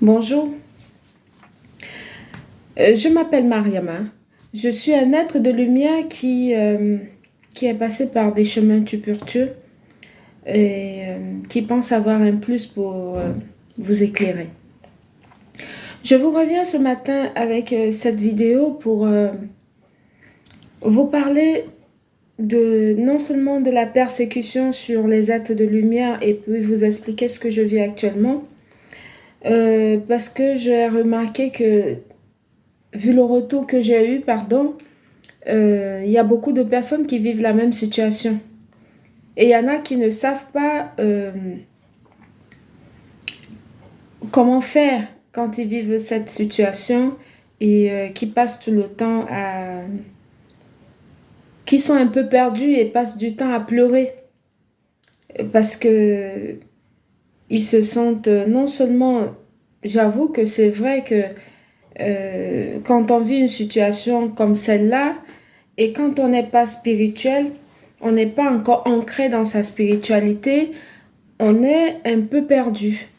Bonjour, je m'appelle Mariama. Je suis un être de lumière qui est passé par des chemins tumultueux et qui pense avoir un plus pour vous éclairer. Je vous reviens ce matin avec cette vidéo pour vous parler de non seulement de la persécution sur les êtres de lumière et puis vous expliquer ce que je vis actuellement, parce que j'ai remarqué que vu le retour que j'ai eu, il y a beaucoup de personnes qui vivent la même situation. Et il y en a qui ne savent pas comment faire quand ils vivent cette situation et qui passent tout le temps qui sont un peu perdus et passent du temps à pleurer parce que ils se sentent non seulement, j'avoue que c'est vrai que quand on vit une situation comme celle-là, et quand on n'est pas spirituel, on n'est pas encore ancré dans sa spiritualité, on est un peu perdu.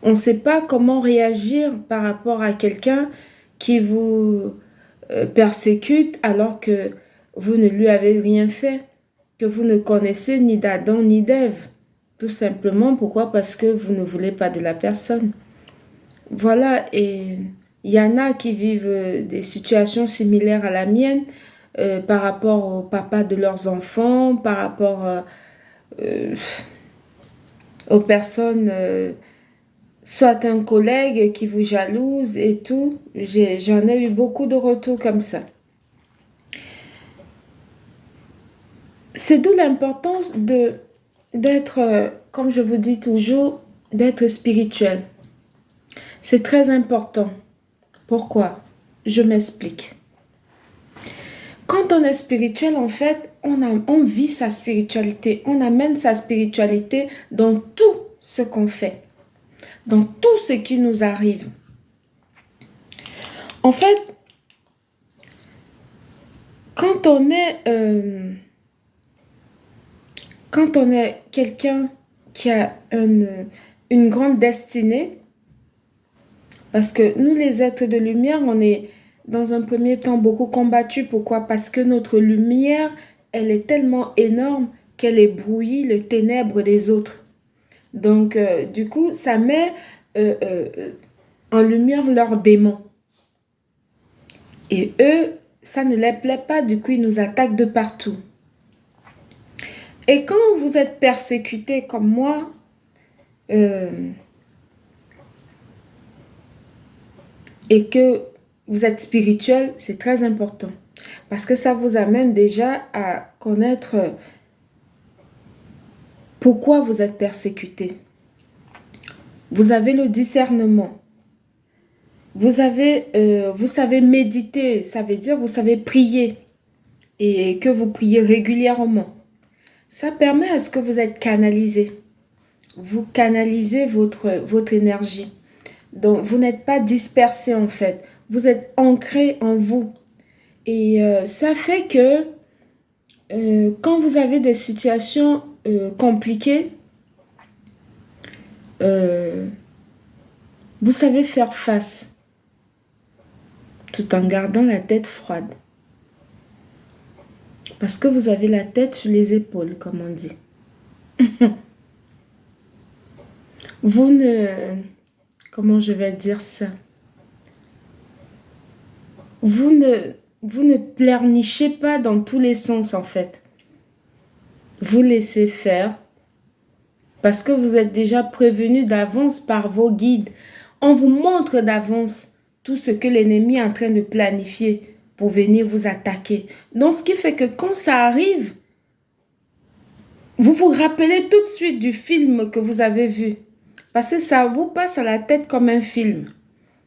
On ne sait pas comment réagir par rapport à quelqu'un qui vous persécute alors que vous ne lui avez rien fait, que vous ne connaissez ni d'Adam ni d'Ève. Tout simplement, pourquoi? Parce que vous ne voulez pas de la personne. Voilà, et il y en a qui vivent des situations similaires à la mienne par rapport au papa de leurs enfants, par rapport euh, aux personnes, soit un collègue qui vous jalouse et tout. J'en ai eu beaucoup de retours comme ça. C'est d'où l'importance d'être, comme je vous dis toujours, d'être spirituel. C'est très important. Pourquoi? Je m'explique. Quand on est spirituel, en fait, on vit sa spiritualité. On amène sa spiritualité dans tout ce qu'on fait, dans tout ce qui nous arrive. En fait, quand on est quelqu'un qui a une grande destinée, parce que nous, les êtres de lumière, on est dans un premier temps beaucoup combattus. Pourquoi? Parce que notre lumière, elle est tellement énorme qu'elle ébrouille les ténèbres des autres. Donc, du coup, ça met en lumière leurs démons. Et eux, ça ne les plaît pas, du coup, ils nous attaquent de partout. Et quand vous êtes persécuté comme moi, et que vous êtes spirituel, c'est très important. Parce que ça vous amène déjà à connaître pourquoi vous êtes persécuté. Vous avez le discernement. Vous savez méditer, ça veut dire vous savez prier et que vous priez régulièrement. Ça permet à ce que vous êtes canalisé. Vous canalisez votre énergie. Donc, vous n'êtes pas dispersé en fait. Vous êtes ancré en vous. Et ça fait que quand vous avez des situations compliquées, vous savez faire face tout en gardant la tête froide. Parce que vous avez la tête sur les épaules, comme on dit. Vous ne... Comment je vais dire ça? Vous ne pleurnichez pas dans tous les sens, en fait. Vous laissez faire parce que vous êtes déjà prévenu d'avance par vos guides. On vous montre d'avance tout ce que l'ennemi est en train de planifier pour venir vous attaquer. Donc, ce qui fait que quand ça arrive, vous vous rappelez tout de suite du film que vous avez vu. Parce que ça vous passe à la tête comme un film.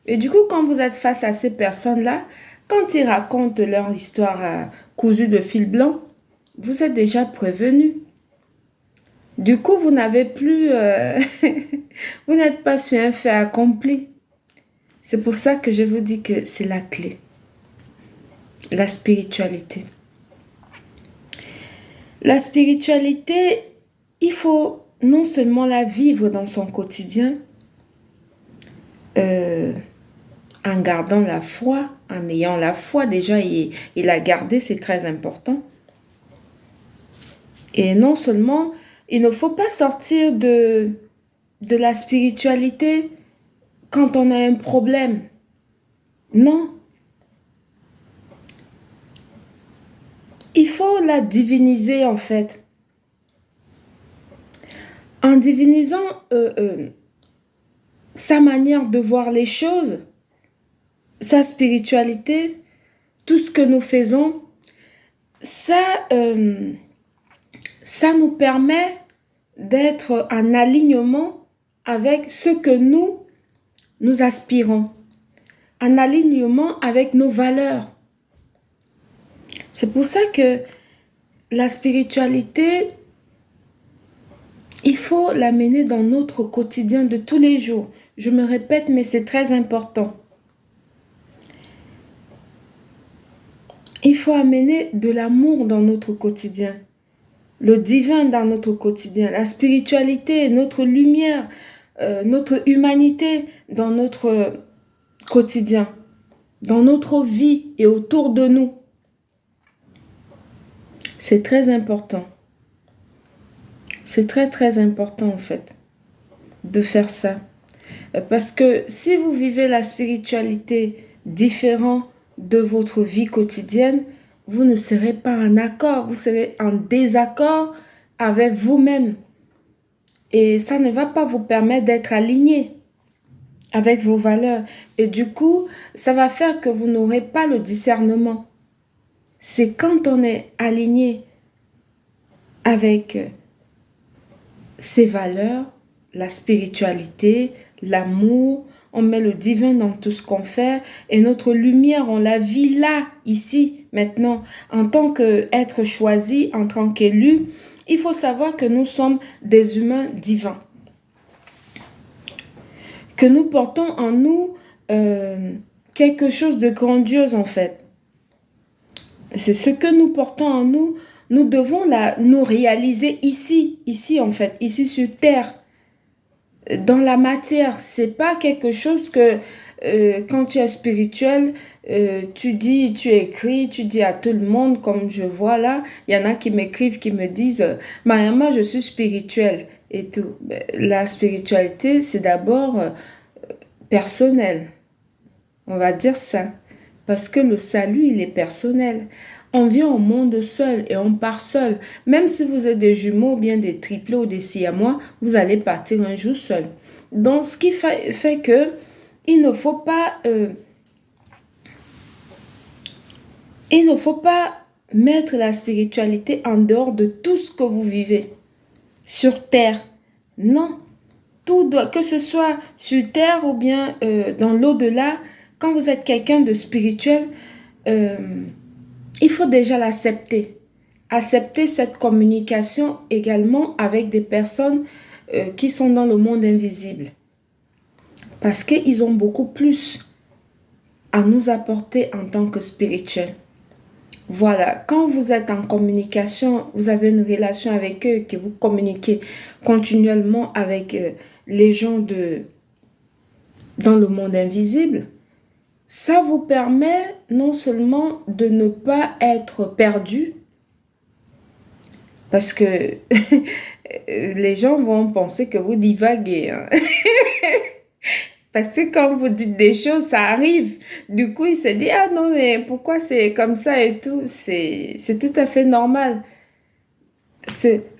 Et du coup, quand vous êtes face à ces personnes-là, quand ils racontent leur histoire cousue de fil blanc, vous êtes déjà prévenu. Du coup, vous n'avez plus... vous n'êtes pas sur un fait accompli. C'est pour ça que je vous dis que c'est la clé. La spiritualité. La spiritualité, il faut non seulement la vivre dans son quotidien, euh, en gardant la foi, en ayant la foi, déjà, il a gardé, c'est très important. Et non seulement, il ne faut pas sortir de la spiritualité quand on a un problème. Non, il faut la diviniser en fait. En divinisant sa manière de voir les choses, sa spiritualité, tout ce que nous faisons, ça, ça nous permet d'être en alignement avec ce que nous aspirons, en alignement avec nos valeurs. C'est pour ça que la spiritualité, il faut l'amener dans notre quotidien de tous les jours. Je me répète, mais c'est très important. Il faut amener de l'amour dans notre quotidien, le divin dans notre quotidien, la spiritualité, notre lumière, notre humanité dans notre quotidien, dans notre vie et autour de nous. C'est très important. C'est très très important en fait de faire ça. Parce que si vous vivez la spiritualité différente de votre vie quotidienne, vous ne serez pas en accord, vous serez en désaccord avec vous-même. Et ça ne va pas vous permettre d'être aligné avec vos valeurs. Et du coup, ça va faire que vous n'aurez pas le discernement. C'est quand on est aligné avec ses valeurs, la spiritualité, l'amour, on met le divin dans tout ce qu'on fait et notre lumière, on la vit là, ici, maintenant. En tant qu'être choisi, en tant qu'élu, il faut savoir que nous sommes des humains divins. Que nous portons en nous quelque chose de grandiose en fait. C'est ce que nous portons en nous, nous devons nous réaliser ici en fait, ici sur terre. Dans la matière, c'est pas quelque chose que quand tu es spirituel, tu dis, tu écris, tu dis à tout le monde, comme je vois là, il y en a qui m'écrivent, qui me disent, Mariama, je suis spirituelle et tout. La spiritualité, c'est d'abord personnel, on va dire ça, parce que le salut, il est personnel. On vient au monde seul et on part seul. Même si vous êtes des jumeaux, ou bien des triplés ou des siamois, vous allez partir un jour seul. Donc, ce qui fait que il ne faut pas mettre la spiritualité en dehors de tout ce que vous vivez sur terre. Non, tout doit, que ce soit sur terre ou bien dans l'au-delà, quand vous êtes quelqu'un de spirituel, il faut déjà l'accepter. Accepter cette communication également avec des personnes qui sont dans le monde invisible. Parce qu'ils ont beaucoup plus à nous apporter en tant que spirituels. Voilà, quand vous êtes en communication, vous avez une relation avec eux, que vous communiquez continuellement avec les gens dans le monde invisible, ça vous permet non seulement de ne pas être perdu, parce que les gens vont penser que vous divaguez. Hein. Parce que quand vous dites des choses, ça arrive. Du coup, il se dit, ah non, mais pourquoi c'est comme ça et tout? C'est tout à fait normal.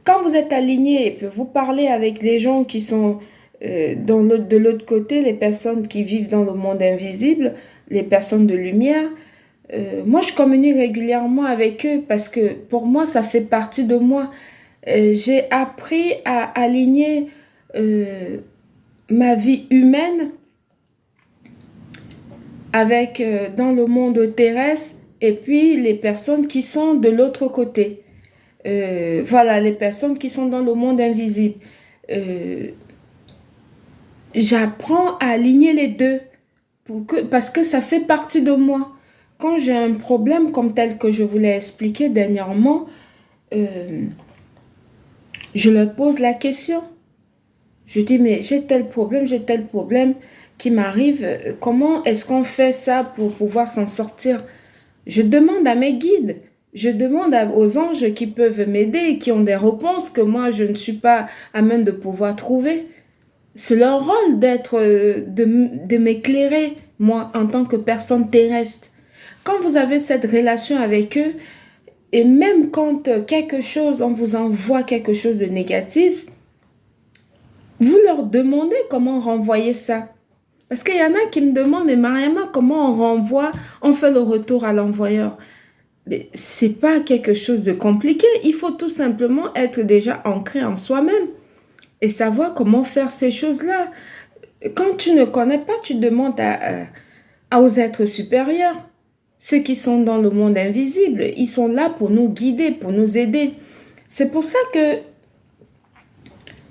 Quand vous êtes aligné et que vous parlez avec les gens qui sont de l'autre côté, les personnes qui vivent dans le monde invisible, les personnes de lumière, moi, je communique régulièrement avec eux parce que pour moi, ça fait partie de moi. J'ai appris à aligner ma vie humaine avec dans le monde terrestre et puis les personnes qui sont de l'autre côté. Voilà, les personnes qui sont dans le monde invisible. J'apprends à aligner les deux parce que ça fait partie de moi. Quand j'ai un problème comme tel que je vous l'ai expliqué dernièrement, je leur pose la question. Je dis, mais j'ai tel problème, qui m'arrive, comment est-ce qu'on fait ça pour pouvoir s'en sortir? Je demande à mes guides, je demande aux anges qui peuvent m'aider, qui ont des réponses que moi, je ne suis pas à même de pouvoir trouver. C'est leur rôle de m'éclairer, moi, en tant que personne terrestre. Quand vous avez cette relation avec eux, et même quand quelque chose, on vous envoie quelque chose de négatif, vous leur demandez comment renvoyer ça. Parce qu'il y en a qui me demandent, mais Mariama, comment on renvoie, on fait le retour à l'envoyeur. Mais c'est pas quelque chose de compliqué. Il faut tout simplement être déjà ancré en soi-même et savoir comment faire ces choses-là. Quand tu ne connais pas, tu demandes aux êtres supérieurs, ceux qui sont dans le monde invisible. Ils sont là pour nous guider, pour nous aider. C'est pour ça que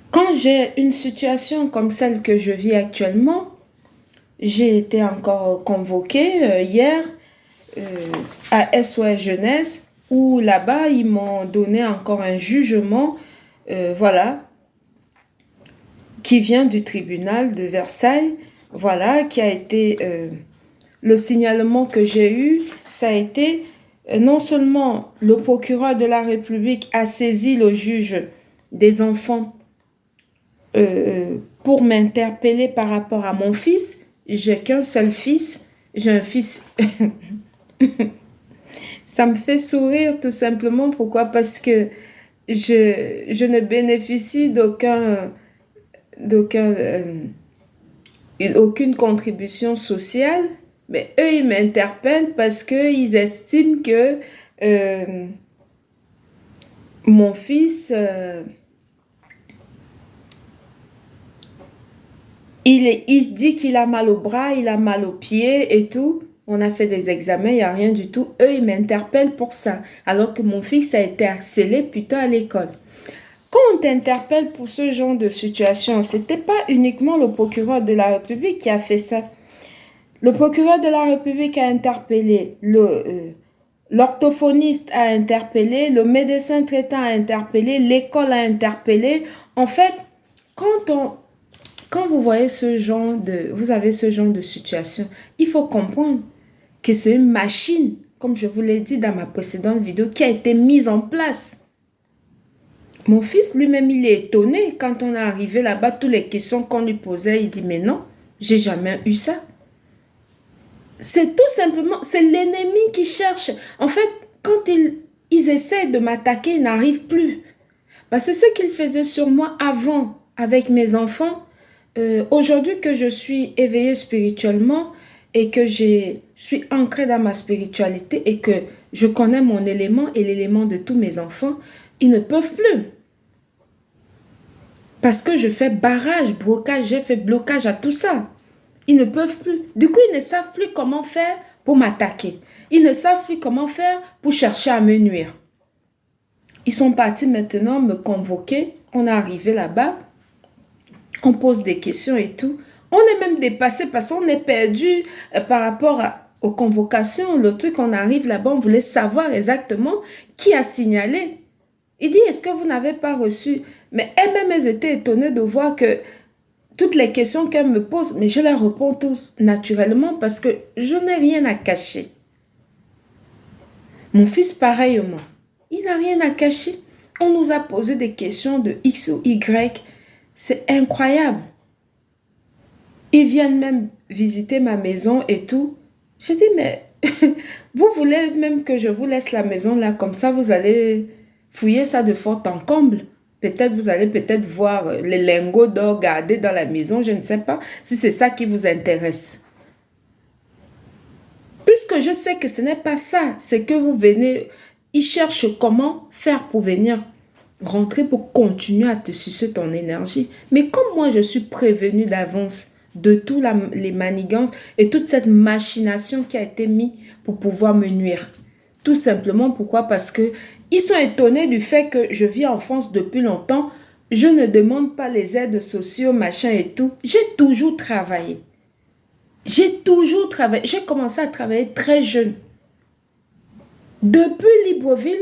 quand j'ai une situation comme celle que je vis actuellement, j'ai été encore convoquée hier à SOS Jeunesse où là-bas, ils m'ont donné encore un jugement, voilà, qui vient du tribunal de Versailles, voilà, qui a été, le signalement que j'ai eu, ça a été, non seulement le procureur de la République a saisi le juge des enfants pour m'interpeller par rapport à mon fils. J'ai qu'un seul fils, j'ai un fils. Ça me fait sourire tout simplement. Pourquoi? Parce que je ne bénéficie aucune contribution sociale, mais eux, ils m'interpellent parce qu'ils estiment que mon fils, il dit qu'il a mal au bras, il a mal aux pieds et tout. On a fait des examens, il n'y a rien du tout. Eux, ils m'interpellent pour ça, alors que mon fils a été harcelé plutôt à l'école. Quand on t'interpelle pour ce genre de situation, ce n'était pas uniquement le procureur de la République qui a fait ça. Le procureur de la République a interpellé, l'orthophoniste a interpellé, le médecin traitant a interpellé, l'école a interpellé. En fait, quand vous voyez vous avez ce genre de situation, il faut comprendre que c'est une machine, comme je vous l'ai dit dans ma précédente vidéo, qui a été mise en place. Mon fils lui-même, il est étonné quand on est arrivé là-bas, toutes les questions qu'on lui posait, il dit, mais non, j'ai jamais eu ça. C'est tout simplement, c'est l'ennemi qui cherche. En fait, quand ils essaient de m'attaquer, ils n'arrivent plus. Parce que ce qu'ils faisaient sur moi avant, avec mes enfants, aujourd'hui que je suis éveillée spirituellement et que je suis ancrée dans ma spiritualité et que je connais mon élément et l'élément de tous mes enfants, ils ne peuvent plus. Parce que je fais barrage, blocage, j'ai fait blocage à tout ça. Ils ne peuvent plus. Du coup, ils ne savent plus comment faire pour m'attaquer. Ils ne savent plus comment faire pour chercher à me nuire. Ils sont partis maintenant me convoquer. On est arrivé là-bas. On pose des questions et tout. On est même dépassé parce qu'on est perdu par rapport aux convocations. Le truc, on arrive là-bas, on voulait savoir exactement qui a signalé. Il dit, est-ce que vous n'avez pas reçu? Mais elles-mêmes, elles étaient étonnées de voir que toutes les questions qu'elles me posent, mais je les réponds tous naturellement parce que je n'ai rien à cacher. Mon fils, pareillement, il n'a rien à cacher. On nous a posé des questions de X ou Y. C'est incroyable. Ils viennent même visiter ma maison et tout. Je dis, mais vous voulez même que je vous laisse la maison là, comme ça vous allez fouiller ça de fond en comble. Peut-être vous allez peut-être voir les lingots d'or gardés dans la maison, je ne sais pas si c'est ça qui vous intéresse. Puisque je sais que ce n'est pas ça, c'est que vous venez, ils cherchent comment faire pour venir rentrer pour continuer à te sucer ton énergie. Mais comme moi, je suis prévenue d'avance de tous les manigances et toute cette machination qui a été mise pour pouvoir me nuire. Tout simplement, pourquoi? Parce que ils sont étonnés du fait que je vis en France depuis longtemps. Je ne demande pas les aides sociales, machin et tout. J'ai toujours travaillé. J'ai toujours travaillé. J'ai commencé à travailler très jeune. Depuis Libreville,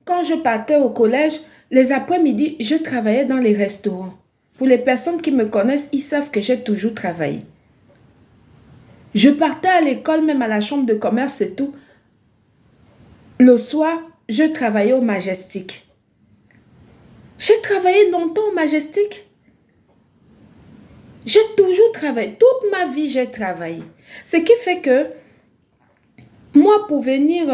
quand je partais au collège, les après-midi, je travaillais dans les restaurants. Pour les personnes qui me connaissent, ils savent que j'ai toujours travaillé. Je partais à l'école, même à la chambre de commerce et tout. Le soir, je travaillais au Majestic. J'ai travaillé longtemps au Majestic. J'ai toujours travaillé. Toute ma vie, j'ai travaillé. Ce qui fait que moi, pour venir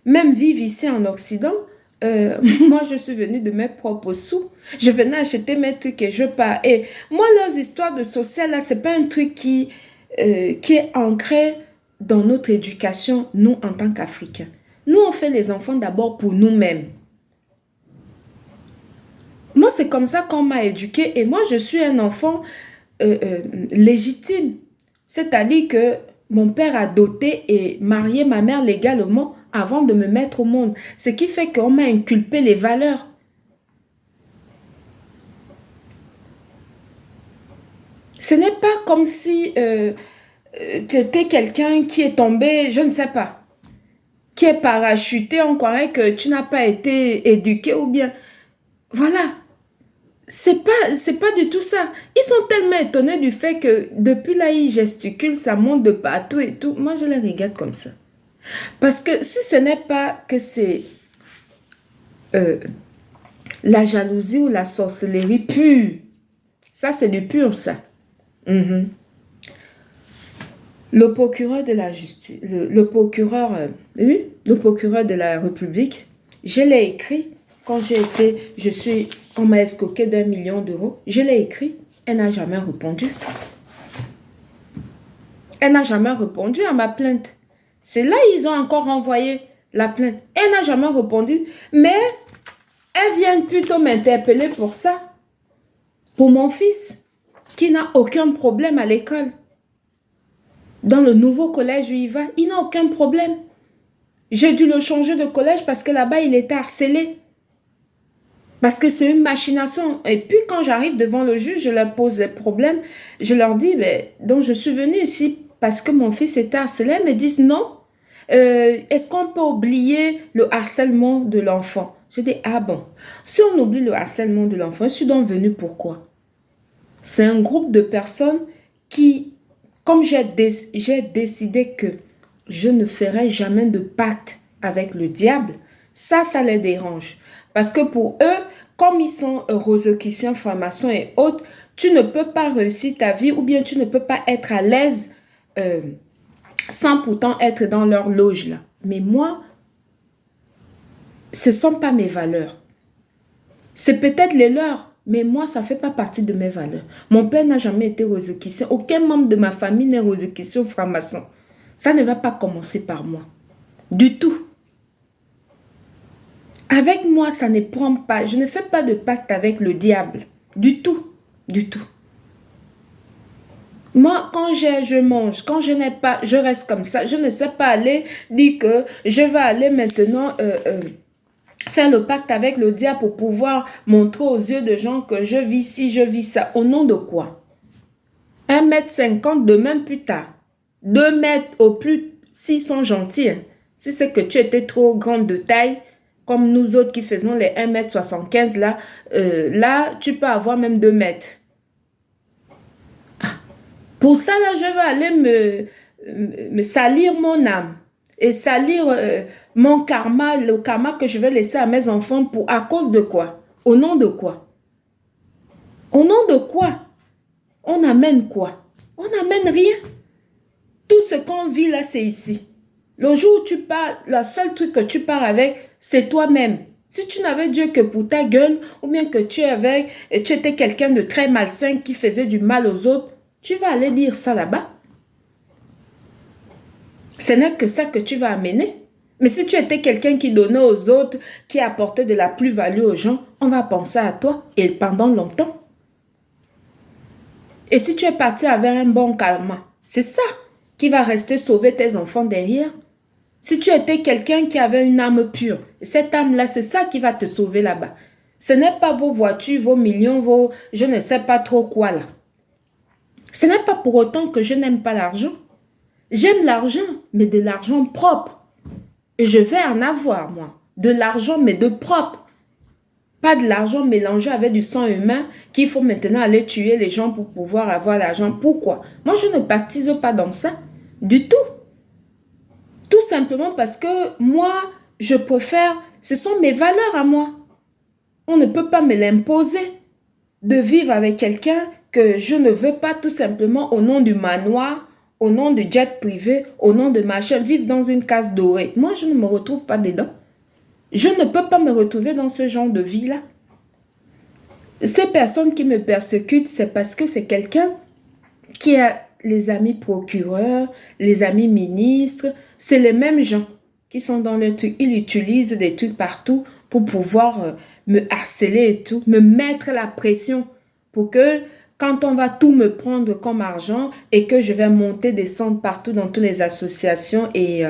même vivre ici en Occident, moi, je suis venue de mes propres sous. Je venais acheter mes trucs et je pars. Et moi, leurs histoires de social, là, c'est pas un truc qui est ancré dans notre éducation, nous, en tant qu'Africains. Nous, on fait les enfants d'abord pour nous-mêmes. Moi, c'est comme ça qu'on m'a éduqué et moi, je suis un enfant légitime. C'est-à-dire que mon père a doté et marié ma mère légalement avant de me mettre au monde. Ce qui fait qu'on m'a inculpé les valeurs. Ce n'est pas comme si tu étais quelqu'un qui est tombé, je ne sais pas, qui est parachuté, on croirait que tu n'as pas été éduqué ou bien... Voilà. C'est pas du tout ça. Ils sont tellement étonnés du fait que depuis là, ils gesticulent, ça monte de partout et tout. Moi, je les regarde comme ça. Parce que si ce n'est pas que c'est la jalousie ou la sorcellerie pure, ça c'est du pur ça. Mhm. Le procureur de la justice, le procureur, oui, le procureur de la République, je l'ai écrit quand on m'a escroqué d'1 million d'euros. Je l'ai écrit, elle n'a jamais répondu. Elle n'a jamais répondu à ma plainte. C'est là ils ont encore envoyé la plainte. Elle n'a jamais répondu, mais elle vient plutôt m'interpeller pour ça, pour mon fils, qui n'a aucun problème à l'école. Dans le nouveau collège où il va, il n'a aucun problème. J'ai dû le changer de collège parce que là-bas, il était harcelé. Parce que c'est une machination. Et puis, quand j'arrive devant le juge, je leur pose les problèmes. Je leur dis, mais, donc je suis venue ici parce que mon fils était harcelé. Ils me disent non. Est-ce qu'on peut oublier le harcèlement de l'enfant? Je dis, ah bon. Si on oublie le harcèlement de l'enfant, je suis donc venue pourquoi? C'est un groupe de personnes qui... Comme j'ai décidé que je ne ferai jamais de pacte avec le diable, ça les dérange. Parce que pour eux, comme ils sont rosicruciens, francs-maçons et autres, tu ne peux pas réussir ta vie ou bien tu ne peux pas être à l'aise sans pourtant être dans leur loge là. Mais moi, ce ne sont pas mes valeurs. C'est peut-être les leurs. Mais moi, ça ne fait pas partie de mes valeurs. Mon père n'a jamais été rosicrucien. Aucun membre de ma famille n'est rosicrucien ou franc-maçon. Ça ne va pas commencer par moi. Du tout. Avec moi, ça ne prend pas. Je ne fais pas de pacte avec le diable. Du tout. Du tout. Moi, quand j'ai, je mange. Quand je n'ai pas, je reste comme ça. Je ne sais pas aller dire que je vais aller maintenant... faire le pacte avec le diable pour pouvoir montrer aux yeux de gens que je vis ci, je vis ça. Au nom de quoi? 1,50 m demain plus tard. 2 mètres au plus, s'ils sont gentils. Hein. Si c'est que tu étais trop grande de taille, comme nous autres qui faisons les 1,75 m là, là, tu peux avoir même 2 mètres. Ah. Pour ça, là, je vais aller me salir mon âme et salir... mon karma, le karma que je vais laisser à mes enfants à cause de quoi? Au nom de quoi? Au nom de quoi? On amène quoi? On n'amène rien. Tout ce qu'on vit là, c'est ici. Le jour où tu pars, le seul truc que tu pars avec, c'est toi-même. Si tu n'avais Dieu que pour ta gueule, ou bien que tu étais quelqu'un de très malsain qui faisait du mal aux autres, tu vas aller dire ça là-bas. Ce n'est que ça que tu vas amener. Mais si tu étais quelqu'un qui donnait aux autres, qui apportait de la plus-value aux gens, on va penser à toi et pendant longtemps. Et si tu es parti avec un bon karma, c'est ça qui va rester sauver tes enfants derrière. Si tu étais quelqu'un qui avait une âme pure, cette âme-là, c'est ça qui va te sauver là-bas. Ce n'est pas vos voitures, vos millions, vos je ne sais pas trop quoi là. Ce n'est pas pour autant que je n'aime pas l'argent. J'aime l'argent, mais de l'argent propre. Et je vais en avoir, moi. De l'argent, mais de propre. Pas de l'argent mélangé avec du sang humain qu'il faut maintenant aller tuer les gens pour pouvoir avoir l'argent. Pourquoi? Moi, je ne baptise pas dans ça. Du tout. Tout simplement parce que moi, je préfère, ce sont mes valeurs à moi. On ne peut pas me l'imposer de vivre avec quelqu'un que je ne veux pas tout simplement au nom du manoir, au nom du jet privé, au nom de machin, vivre dans une case dorée. Moi, je ne me retrouve pas dedans. Je ne peux pas me retrouver dans ce genre de vie-là. Ces personnes qui me persécutent, c'est parce que c'est quelqu'un qui a les amis procureurs, les amis ministres. C'est les mêmes gens qui sont dans le truc. Ils utilisent des trucs partout pour pouvoir me harceler et tout, me mettre la pression pour que quand on va tout me prendre comme argent et que je vais monter, descendre partout dans toutes les associations et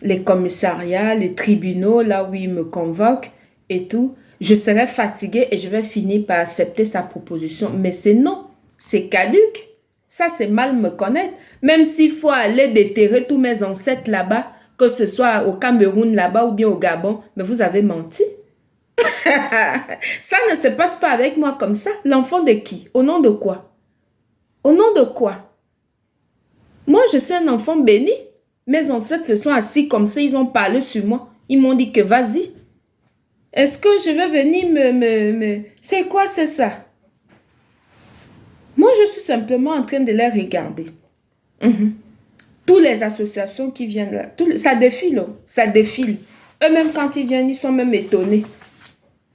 les commissariats, les tribunaux, là où ils me convoquent et tout, je serai fatiguée et je vais finir par accepter sa proposition. Mais c'est non, c'est caduc. Ça, c'est mal me connaître. Même s'il faut aller déterrer tous mes ancêtres là-bas, que ce soit au Cameroun là-bas ou bien au Gabon, mais vous avez menti. Ça ne se passe pas avec moi comme ça. L'enfant de qui? Au nom de quoi? Au nom de quoi? Moi, je suis un enfant béni. Mes ancêtres se sont assis comme ça, ils ont parlé sur moi. Ils m'ont dit que vas-y. Est-ce que je vais venir C'est quoi, c'est ça? Moi, je suis simplement en train de les regarder. Toutes les associations qui viennent là, ça défile, ça défile. Eux-mêmes, quand ils viennent, ils sont même étonnés.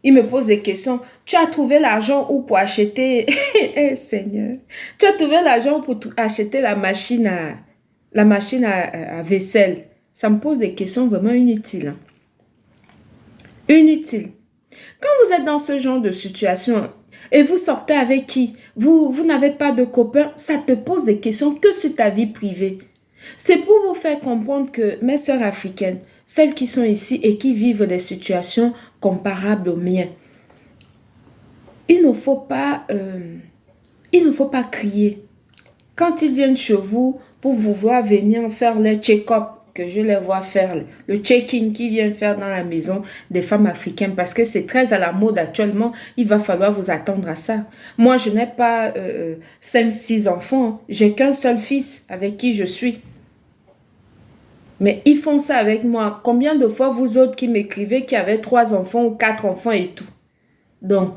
Ils me posent des questions. Tu as trouvé l'argent où pour acheter... Eh, Seigneur. Tu as trouvé l'argent pour acheter la machine à vaisselle. Ça me pose des questions vraiment inutiles. Inutiles. Quand vous êtes dans ce genre de situation et vous sortez avec qui? Vous n'avez pas de copains, ça te pose des questions que sur ta vie privée. C'est pour vous faire comprendre que mes sœurs africaines, celles qui sont ici et qui vivent des situations comparables aux miennes, il ne faut pas crier. Quand ils viennent chez vous pour vous voir venir faire les check-up que je les vois faire, le check-in qu'ils viennent faire dans la maison des femmes africaines, parce que c'est très à la mode actuellement, il va falloir vous attendre à ça. Moi, je n'ai pas 5-6 enfants, j'ai qu'un seul fils avec qui je suis. Mais ils font ça avec moi. Combien de fois vous autres qui m'écrivez qui avez 3 enfants ou 4 enfants et tout? Donc,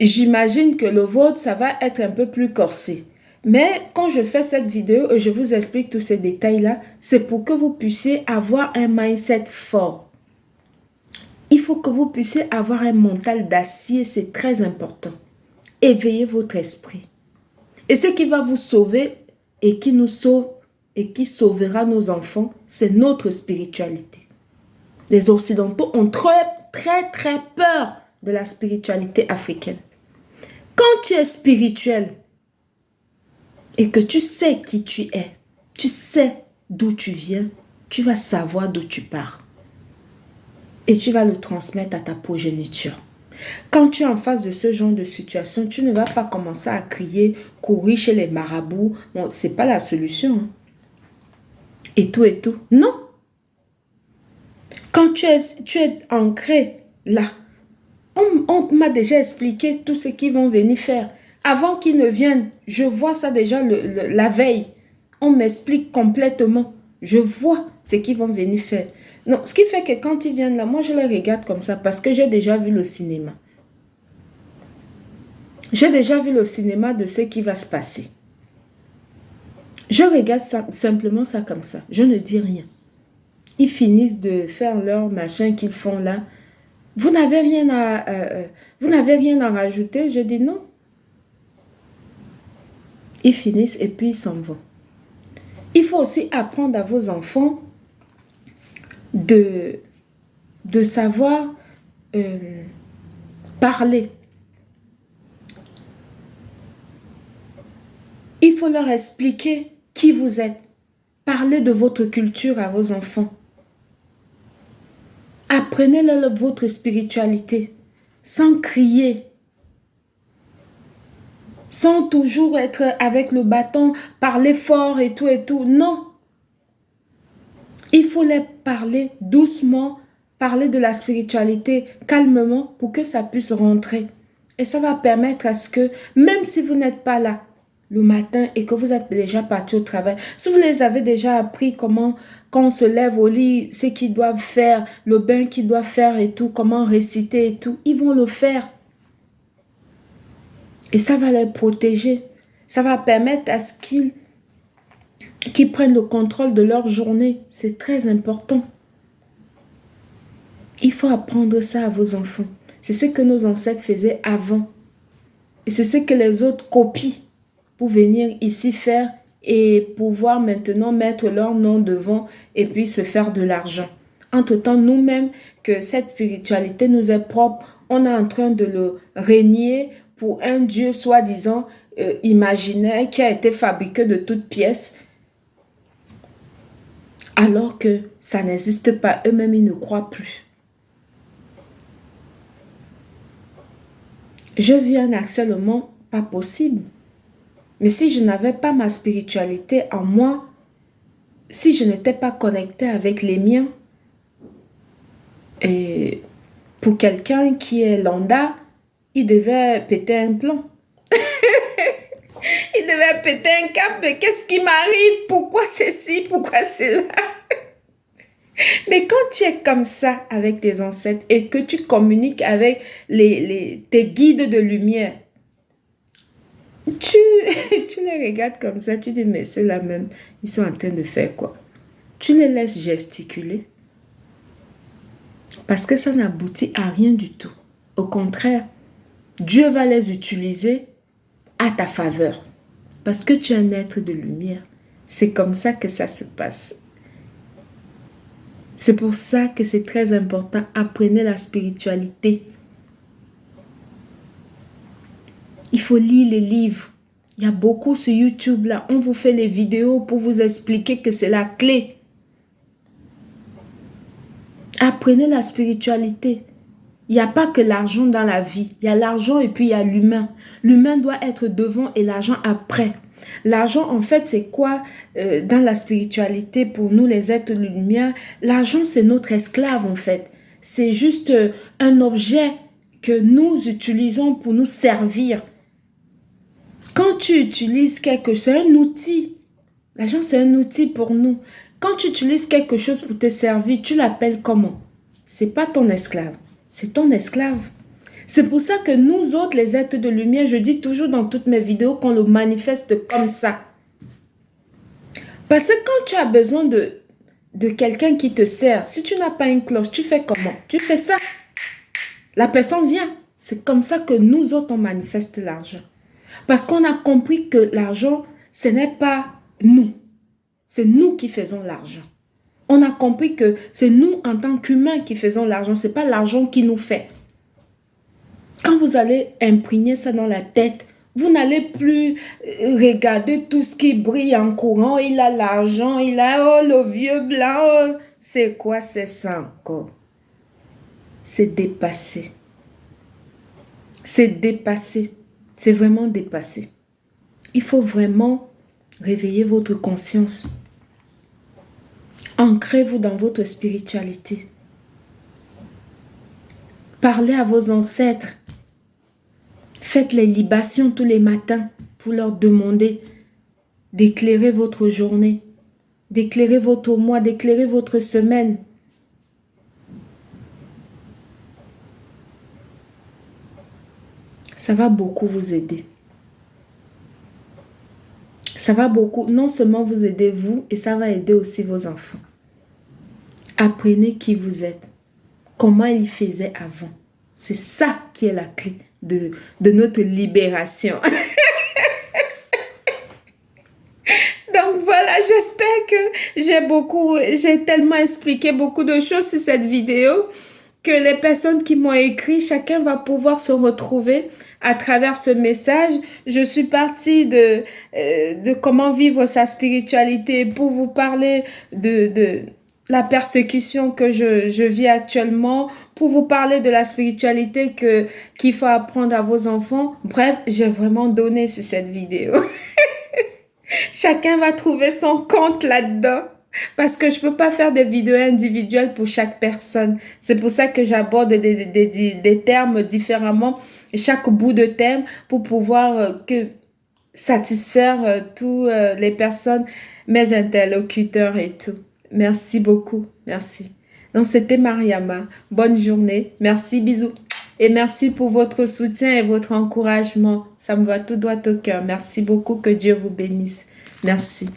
j'imagine que le vôtre, ça va être un peu plus corsé. Mais quand je fais cette vidéo et je vous explique tous ces détails-là, c'est pour que vous puissiez avoir un mindset fort. Il faut que vous puissiez avoir un mental d'acier, c'est très important. Éveillez votre esprit. Et ce qui va vous sauver et qui nous sauve et qui sauvera nos enfants, c'est notre spiritualité. Les Occidentaux ont très peur de la spiritualité africaine. Quand tu es spirituel et que tu sais qui tu es, tu sais d'où tu viens, tu vas savoir d'où tu pars. Et tu vas le transmettre à ta progéniture. Quand tu es en face de ce genre de situation, tu ne vas pas commencer à crier, courir chez les marabouts. Bon, ce n'est pas la solution. Hein. Et tout. Non. Quand tu es ancré là, on m'a déjà expliqué tout ce qu'ils vont venir faire. Avant qu'ils ne viennent, je vois ça déjà la veille. On m'explique complètement. Je vois ce qu'ils vont venir faire. Non, ce qui fait que quand ils viennent là, moi je les regarde comme ça parce que j'ai déjà vu le cinéma. J'ai déjà vu le cinéma de ce qui va se passer. Je regarde simplement ça comme ça. Je ne dis rien. Ils finissent de faire leur machin qu'ils font là. Vous n'avez rien à rajouter? Je dis non. Ils finissent et puis ils s'en vont. Il faut aussi apprendre à vos enfants de savoir parler. Il faut leur expliquer qui vous êtes. Parlez de votre culture à vos enfants. Apprenez-leur votre spiritualité sans crier. Sans toujours être avec le bâton, parler fort et tout. Non. Il faut les parler doucement, parler de la spiritualité calmement pour que ça puisse rentrer. Et ça va permettre à ce que, même si vous n'êtes pas là, le matin et que vous êtes déjà parti au travail, si vous les avez déjà appris comment, quand on se lève au lit, ce qu'ils doivent faire, le bain qu'ils doivent faire et tout, comment réciter et tout, ils vont le faire. Et ça va les protéger. Ça va permettre à ce qu'ils prennent le contrôle de leur journée. C'est très important. Il faut apprendre ça à vos enfants. C'est ce que nos ancêtres faisaient avant. Et c'est ce que les autres copient pour venir ici faire et pouvoir maintenant mettre leur nom devant et puis se faire de l'argent. Entre-temps, nous-mêmes, que cette spiritualité nous est propre, on est en train de le régner pour un Dieu soi-disant imaginaire qui a été fabriqué de toutes pièces, alors que ça n'existe pas. Eux-mêmes, ils ne croient plus. Je vis un harcèlement pas possible. Mais si je n'avais pas ma spiritualité en moi, si je n'étais pas connectée avec les miens, et pour quelqu'un qui est lambda, il devait péter un plomb. Il devait péter un câble. Mais qu'est-ce qui m'arrive? Pourquoi c'est ci? Pourquoi c'est là? Mais quand tu es comme ça avec tes ancêtres et que tu communiques avec tes guides de lumière, tu les regardes comme ça, tu dis, mais ceux-là même, ils sont en train de faire quoi? Tu les laisses gesticuler. Parce que ça n'aboutit à rien du tout. Au contraire, Dieu va les utiliser à ta faveur. Parce que tu es un être de lumière. C'est comme ça que ça se passe. C'est pour ça que c'est très important. Apprenez la spiritualité. Il faut lire les livres. Il y a beaucoup sur YouTube là. On vous fait les vidéos pour vous expliquer que c'est la clé. Apprenez la spiritualité. Il n'y a pas que l'argent dans la vie. Il y a l'argent et puis il y a l'humain. L'humain doit être devant et l'argent après. L'argent, en fait, c'est quoi dans la spiritualité pour nous, les êtres de lumière? L'argent, c'est notre esclave, en fait. C'est juste un objet que nous utilisons pour nous servir. Quand tu utilises quelque chose, c'est un outil. L'argent, c'est un outil pour nous. Quand tu utilises quelque chose pour te servir, tu l'appelles comment? C'est pas ton esclave, c'est ton esclave. C'est pour ça que nous autres, les êtres de lumière, je dis toujours dans toutes mes vidéos qu'on le manifeste comme ça. Parce que quand tu as besoin de quelqu'un qui te sert, si tu n'as pas une cloche, tu fais comment? Tu fais ça. La personne vient. C'est comme ça que nous autres, on manifeste l'argent. Parce qu'on a compris que l'argent, ce n'est pas nous. C'est nous qui faisons l'argent. On a compris que c'est nous, en tant qu'humains, qui faisons l'argent. Ce n'est pas l'argent qui nous fait. Quand vous allez imprégner ça dans la tête, vous n'allez plus regarder tout ce qui brille en courant. Il a l'argent, il a le vieux blanc. Oh. C'est quoi, c'est ça encore? C'est dépassé. C'est dépassé. C'est vraiment dépassé. Il faut vraiment réveiller votre conscience. Ancrez-vous dans votre spiritualité. Parlez à vos ancêtres. Faites les libations tous les matins pour leur demander d'éclairer votre journée, d'éclairer votre mois, d'éclairer votre semaine. Ça va beaucoup vous aider. Ça va beaucoup, non seulement vous aider vous, et ça va aider aussi vos enfants. Apprenez qui vous êtes, comment ils faisaient avant. C'est ça qui est la clé de notre libération. Donc voilà, j'espère que j'ai tellement expliqué beaucoup de choses sur cette vidéo que les personnes qui m'ont écrit, chacun va pouvoir se retrouver à travers ce message. Je suis partie de comment vivre sa spiritualité pour vous parler de la persécution que je vis actuellement, pour vous parler de la spiritualité qu'il faut apprendre à vos enfants. Bref, j'ai vraiment donné sur cette vidéo. Chacun va trouver son compte là-dedans. Parce que je ne peux pas faire des vidéos individuelles pour chaque personne. C'est pour ça que j'aborde des termes différemment, chaque bout de terme, pour pouvoir que satisfaire tous les personnes, mes interlocuteurs et tout. Merci beaucoup. Merci. Donc, c'était Mariama. Bonne journée. Merci, bisous. Et merci pour votre soutien et votre encouragement. Ça me va tout droit au cœur. Merci beaucoup. Que Dieu vous bénisse. Merci.